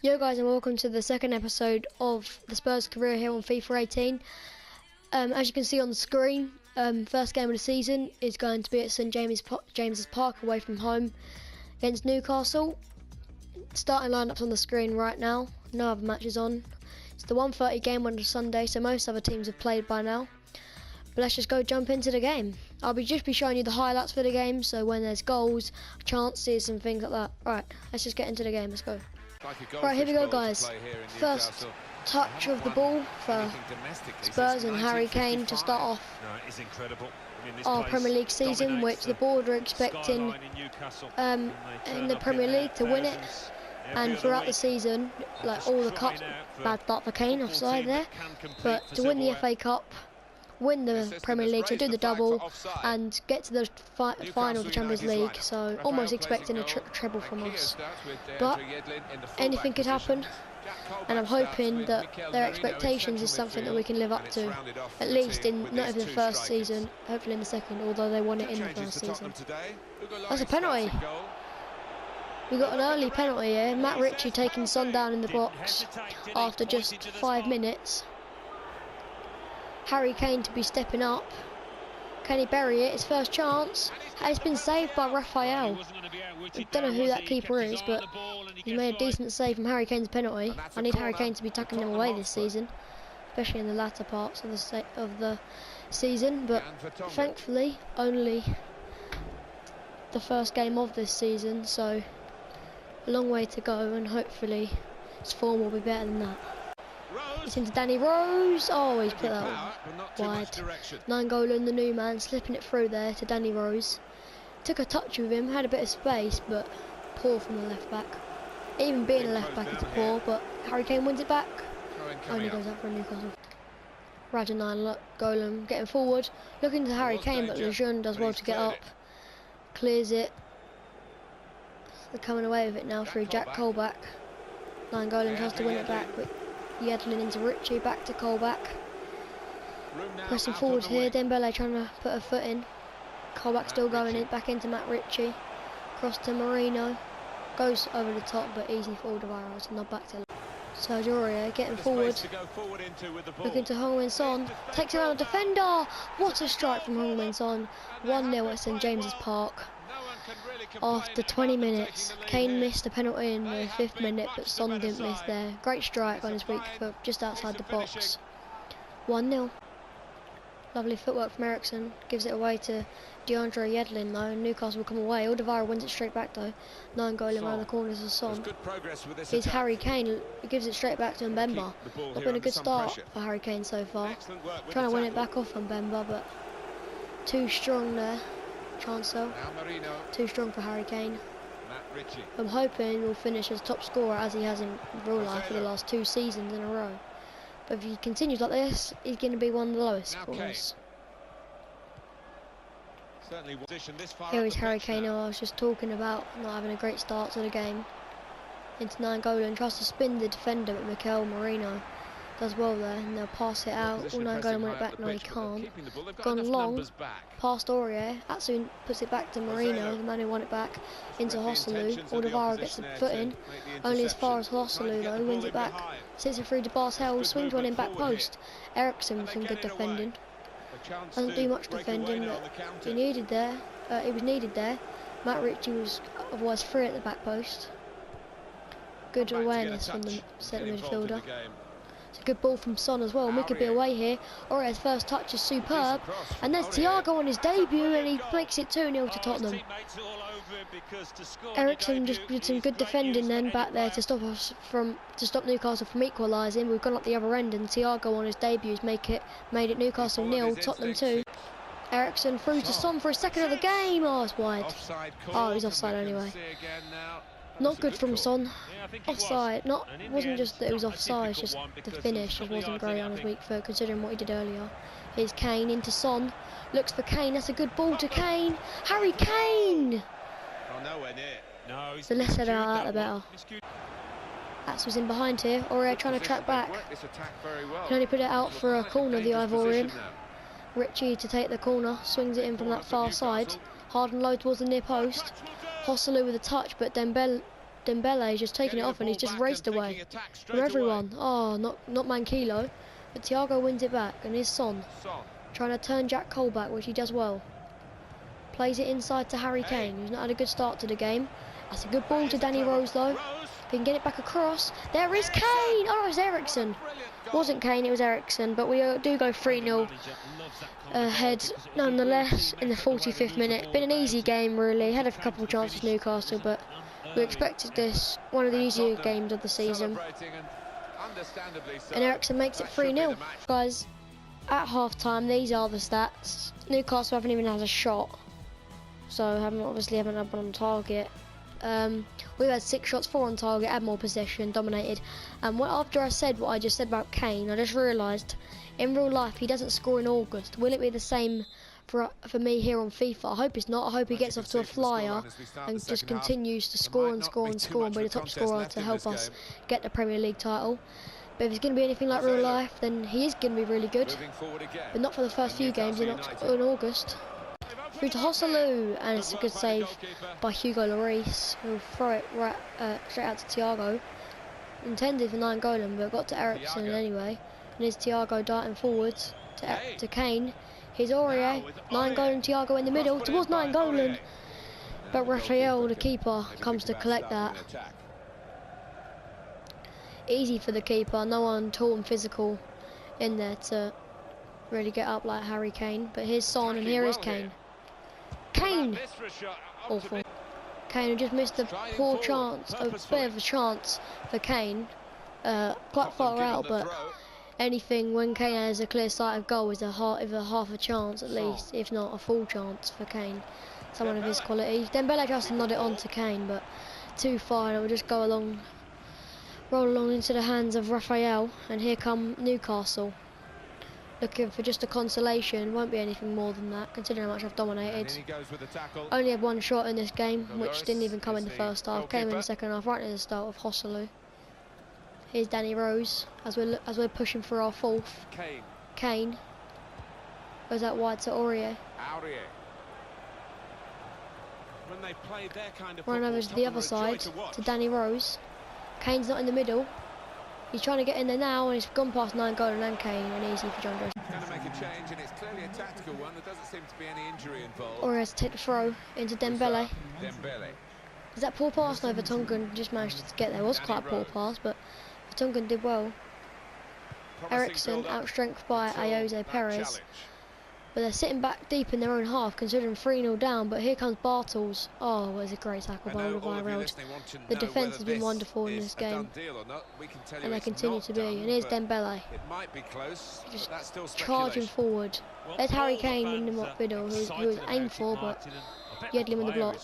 Yo guys, and welcome to the second episode of the Spurs career here on FIFA 18. As you can see on the screen, first game of the season is going to be at St James's Park away from home against Newcastle. Starting lineups on the screen right now, no other matches on. It's the 1:30 game on a Sunday, so most other teams have played by now. But let's just go jump into the game. I'll just be showing you the highlights for the game, so when there's goals, chances and things like that. Right, let's just get into the game, let's go. Right, here we go guys. First touch of the ball for Spurs and Harry Kane to start off our Premier League season, which the board are expecting in the Premier League to win it. And throughout the season, like all the cups, bad start for Kane, offside there, but to win the FA Cup, win the Premier League, so do the double and get to the final of the Champions League, so almost expecting a treble from us. But anything could happen, and I'm hoping that their expectations is something that we can live up to, at least in not in the first season, hopefully in the second, although they won it in the first season. That's a penalty. We got an early penalty here. Matt Ritchie taking Son down in the box after just 5 minutes. Harry Kane to be stepping up. Can he bury it? His first chance. And it's been saved by Raphael. I don't know who that keeper is, but he's made a decent save from Harry Kane's penalty. I need Harry Kane to be tucking them away this season, especially in the latter parts of the season. But thankfully, only the first game of this season, so a long way to go, and hopefully his form will be better than that. It's into Danny Rose. Oh, he's put that wide. Nainggolan, the new man, slipping it through there to Danny Rose. Took a touch with him, had a bit of space, but poor from the left back. Even being a left back is poor, but Harry Kane wins it back. Only goes up for Newcastle. Nainggolan getting forward, looking to Harry Kane, but Lejeune does well to get up. Clears it. They're coming away with it now through Jack Colback. Nainggolan tries to win it back, but Yedlin into Ritchie, back to Colback. Pressing forward here, Dembele trying to put a foot in. Colback still going in, back into Matt Ritchie. Cross to Marino. Goes over the top, but easy for Alderweireld, so not back to Sergio Aurier getting forward. Looking to Heung-min Son. Takes around a defender. What a strike from Heung-min Son. 1-0 at St James's Park. After 20 minutes, Kane missed a penalty in the 5th minute, but Son didn't miss there. Great strike on his weak foot, just outside the box. 1-0. Lovely footwork from Eriksen. Gives it away to DeAndre Yedlin though, and Newcastle will come away. Alderweireld wins it straight back though. Nainggolan around the corners of Son. Here's Harry Kane. He gives it straight back to Mbemba. Not been a good start for Harry Kane so far. Trying to win it back off Mbemba, but too strong there. Chancel. Too strong for Harry Kane. I'm hoping he'll finish as top scorer as he has in real life for the last 2 seasons in a row. But if he continues like this, he's going to be one of the lowest scorers. Here is Harry Kane, who I was just talking about, not having a great start to the game. Into Nainggolan, tries to spin the defender, but Mikel Merino does well there, and they'll pass it out. Nainggolan win it back, no he can't. Gone long, past Aurier. Atsu puts it back to Marino, the man who won it back, into Hosselu. Alderweireld gets the foot in, only as far as Hosselu though, wins it back. Sits it through to Bartel, swings one in back post. Eriksen with some good defending. Doesn't do much defending, but he needed there. He was needed there. Matt Ritchie was otherwise free at the back post. Good awareness from the centre midfielder. It's a good ball from Son as well, and we could be away here. Aurier's first touch is superb, and there's Thiago on his debut, and he makes it 2-0 to Tottenham. Eriksen just did some good defending then back there to stop Newcastle from equalising. We've gone up the other end, and Thiago on his debut made it Newcastle 0, Tottenham 2. Eriksen through to Son for his second of the game. Oh, it's wide. Oh, he's offside anyway. Not good from Son. Offside. Wasn't just that it was offside, it's just the finish just wasn't great on his weak foot considering what he did earlier. Here's Kane into Son. Looks for Kane. That's a good ball to Kane. Harry Kane! The less said about that, the better. That's was in behind here. Aurier trying to track back. Can only put it out for a corner, the Ivorian. Ritchie to take the corner. Swings it in from that far side. Hard and low towards the near post. Hosselu with a touch, but Dembele Dembele just taking it off and he's just raced away from everyone. Oh, not Mankilo, but Thiago wins it back, and here's Son trying to turn Jack Cole back, which he does well. Plays it inside to Harry Kane, who's not had a good start to the game. That's a good ball to Danny Rose though. If he can get it back across, there is Kane. Oh, it's Eriksen. Wasn't Kane, it was Eriksen, but we do go 3-0 ahead nonetheless in the 45th minute. Been an easy game really, had a couple of chances Newcastle, but we expected this, one of the easier games of the season. And Eriksen makes it 3-0. Guys, at half time, these are the stats. Newcastle haven't even had a shot, so obviously haven't had one on target. We've had 6 shots, 4 on target, had more possession, dominated. And after I said what I just said about Kane, I just realised in real life he doesn't score in August. Will it be the same for me here on FIFA? I hope it's not. I hope he gets off to a flyer and just continues to score and score and score and be the top scorer to help us get the Premier League title. But if it's going to be anything like real life, then he is going to be really good. But not for the first few games in August. Through to Hosselu, and it's a good save by Hugo Lloris, who'll throw it straight out to Thiago. Intended for Nainggolan, but got to Eriksen anyway. And here's Thiago darting forwards to Kane. Here's Aurier, Nainggolan, Thiago in the middle towards Nainggolan. But Raphael, the keeper, comes to collect that. Easy for the keeper, no one tall and physical in there to really get up like Harry Kane. But here's Son, and here is Kane. Kane! Awful. Kane just missed a poor chance, a bit of a chance for Kane. Quite far out, but anything when Kane has a clear sight of goal is half a chance at least, if not a full chance for Kane. Someone of his quality. Dembele tries to nod it on to Kane, but too far, and it will just go along, roll along into the hands of Raphael. And here come Newcastle, looking for just a consolation. Won't be anything more than that, considering how much I've dominated. Only had 1 shot in this game, which didn't even come in the first half. Came in the second half, right at the start of Hosselu. Here's Danny Rose as we're pushing for our 4th. Kane goes out wide to Aurier. Run over to the other side to Danny Rose. Kane's not in the middle. He's trying to get in there now, and he's gone past Nainggolan and Kane, and easy for John Joe. Going to make a change, and it's clearly a tactical one. There doesn't seem to be any injury involved. Or has to take the throw into Dembele. Is that poor pass? No, Vertonghen just managed to get there. It was quite a poor pass, but Vertonghen did well. Eriksen outstrengthed by Ayoze Perez. But they're sitting back deep in their own half, considering 3-0 down. But here comes Bartels. Oh, it was a great tackle by Alderweireld. The defence has been wonderful in this game, and they continue to be. And here's Dembele, just charging forward. There's Harry Kane in the middle, who was aimed for, but Yedlin with the block.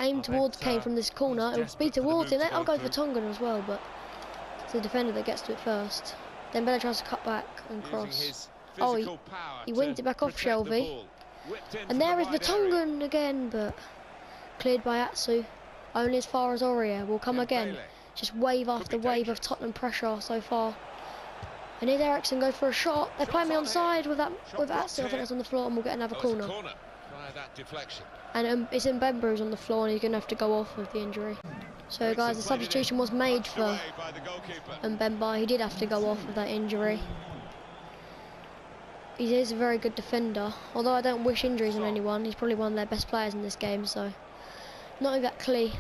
Aimed towards Kane from this corner. It will speed towards him. I'll go for Tongan as well, but it's the defender that gets to it first. Dembele tries to cut back and cross. Oh, he winged it back off Shelby. And there is Vertonghen again, but cleared by Atsu. Only as far as Aurier will come again. Just wave after wave of Tottenham pressure so far. And here's Eriksen go for a shot. They're playing me onside with Atsu. I think that's on the floor, and we'll get another corner. And it's Mbemba who's on the floor, and he's going to have to go off with the injury. So guys, the substitution was made for Mbemba. He did have to go off with that injury. He is a very good defender, although I don't wish injuries on anyone. He's probably one of their best players in this game, so not exactly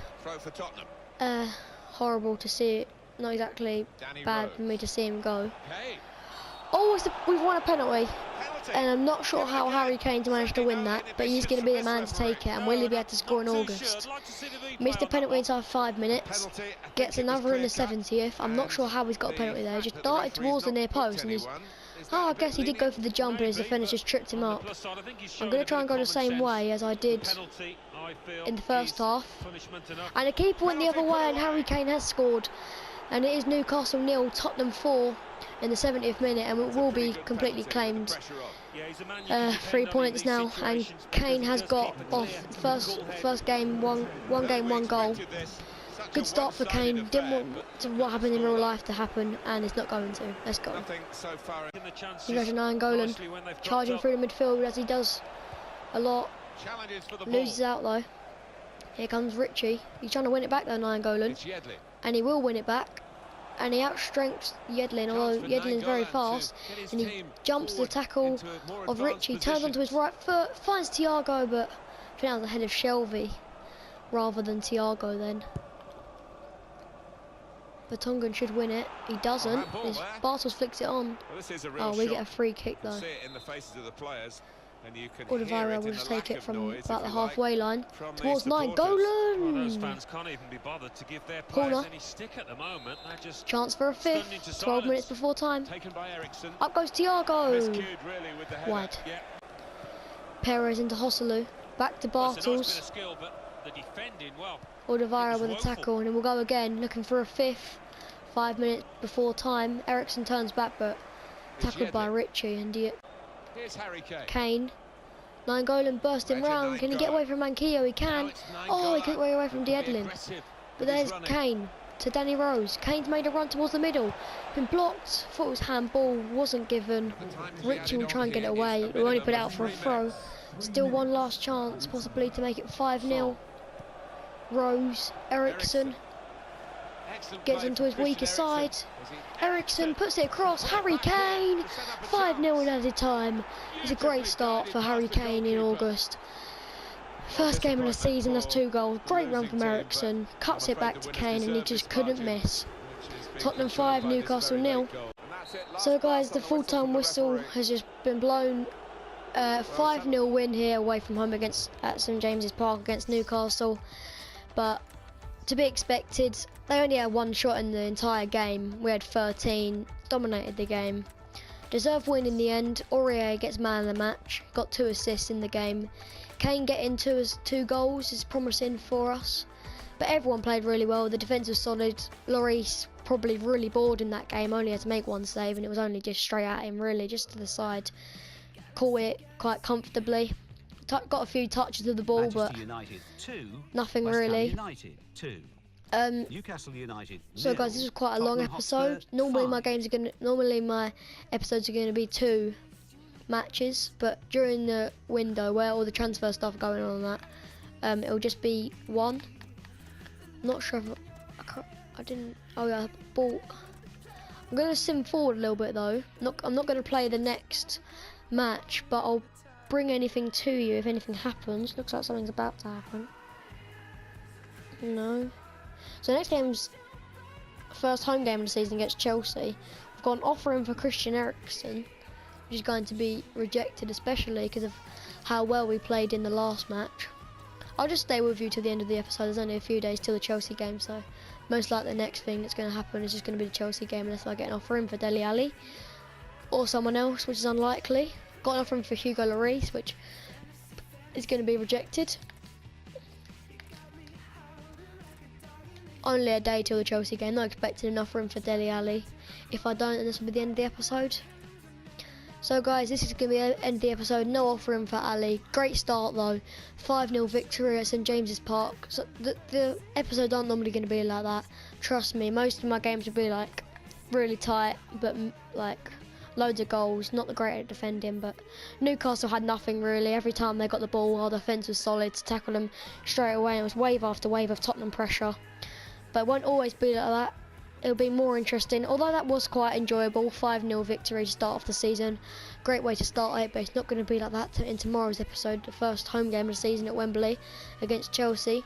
horrible to see it. Not exactly bad for me to see him go. Oh, we've won a penalty, and I'm not sure how Harry Kane's managed to win that, but he's going to be the man to take it, and will he be able to score in August? Missed a penalty inside 5 minutes, gets another in the 70th. I'm not sure how he's got a penalty there. He just darted towards the near post, and he's... Oh, I guess he did go for the jump, and his defender just tripped him up. I'm going to try and go the same way as I did in the first half. And the keeper went the other way, and Harry Kane has scored. And it is Newcastle 0, Tottenham 4 in the 70th minute, and it will be completely claimed. 3 points now, and Kane has got off first game, one game, 1 goal. Good start for Kane. Didn't want what happened in real life to happen, and it's not going to. Let's go. You go to Nainggolan, charging through the midfield as he does a lot. Loses out though. Here comes Richie. He's trying to win it back though, Nainggolan. It's Yedlin. And he will win it back. And he outstrengths Yedlin, although Yedlin's very fast. And he jumps the tackle of Richie, turns onto his right foot, finds Thiago, but I think that was ahead of Shelby rather than Thiago then. Vertonghen should win it. He doesn't. Bartels flicks it on. Well, we get a free kick though. See it in the faces of the players, and you can Alderweireld will just take it from about the halfway line towards Nainggolan. Well, those fans can't even be bothered to give their players any stick at the moment. They're just chance for a fifth. 12 minutes before time. Taken by Ericsson. Up goes Thiago. Really with the wide. Yeah. Perez into Hosselu. Back to Bartels. Alderweireld with a tackle, and it will go again, looking for a fifth. 5 minutes before time. Ericsson turns back, but tackled by Richie, and Here's Harry Kane. Nainggolan bursting round. Can he get away from Manquillo? He can. Oh, he couldn't get away from Yedlin. But there's Kane to Danny Rose. Kane's made a run towards the middle. Been blocked. Thought it was handball. Wasn't given. Richie will try and get it away. We'll only put it out for a throw. Still one last chance, possibly to make it 5-0. Rose, Ericsson gets into his weaker side. Ericsson puts it across. Harry Kane, 5-0 in added time. It's a great start for Harry Kane in August. First game of the season, that's 2 goals. Great run from Ericsson. Cuts it back to Kane, and he just couldn't miss. Tottenham 5, Newcastle 0. So guys, the full-time whistle has just been blown. 5-0 win here away from home at St James's Park against Newcastle. But to be expected, they only had 1 shot in the entire game. We had 13, dominated the game. Deserved win in the end. Aurier gets man of the match, got 2 assists in the game. Kane getting 2 goals is promising for us. But everyone played really well. The defence was solid. Lloris probably really bored in that game, only had to make 1 save, and it was only just straight at him, really, just to the side. Caught it quite comfortably. Got a few touches of the ball, but nothing really. Newcastle United. So guys, this was quite a long episode. Normally my episodes are gonna be 2 matches, but during the window where all the transfer stuff going on that, it'll just be 1. Not sure if I didn't. Oh yeah, ball. I'm gonna sim forward a little bit though. I'm not gonna play the next match, but I'll bring anything to you if anything happens. Looks like something's about to happen. No. So next game's first home game of the season against Chelsea. We've got an offer in for Christian Eriksen, which is going to be rejected, especially because of how well we played in the last match. I'll just stay with you till the end of the episode. There's only a few days till the Chelsea game, so most likely the next thing that's going to happen is just going to be the Chelsea game, unless I get an offer in for Dele Alli or someone else, which is unlikely. Got an offer in for Hugo Lloris, which is going to be rejected. Only a day till the Chelsea game. Not expecting an offer in for Dele Alli. If I don't, then this will be the end of the episode. So guys, this is going to be the end of the episode. No offer in for Ali. Great start though. 5-0 victory at St James's Park. So the episodes aren't normally going to be like that. Trust me, most of my games will be like really tight, but like loads of goals. Not the great at defending, but Newcastle had nothing really. Every time they got the ball, our defence was solid to tackle them straight away. It was wave after wave of Tottenham pressure. But it won't always be like that. It'll be more interesting, although that was quite enjoyable. 5-0 victory to start off the season. Great way to start it, but it's not going to be like that in tomorrow's episode, the first home game of the season at Wembley against Chelsea.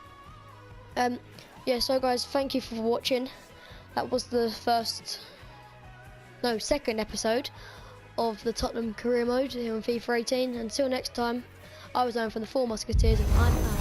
Yeah, so guys, thank you for watching. That was the second episode of the Tottenham career mode here on FIFA 18. Until next time, I was Owen from the 4 Musketeers, and I'm out.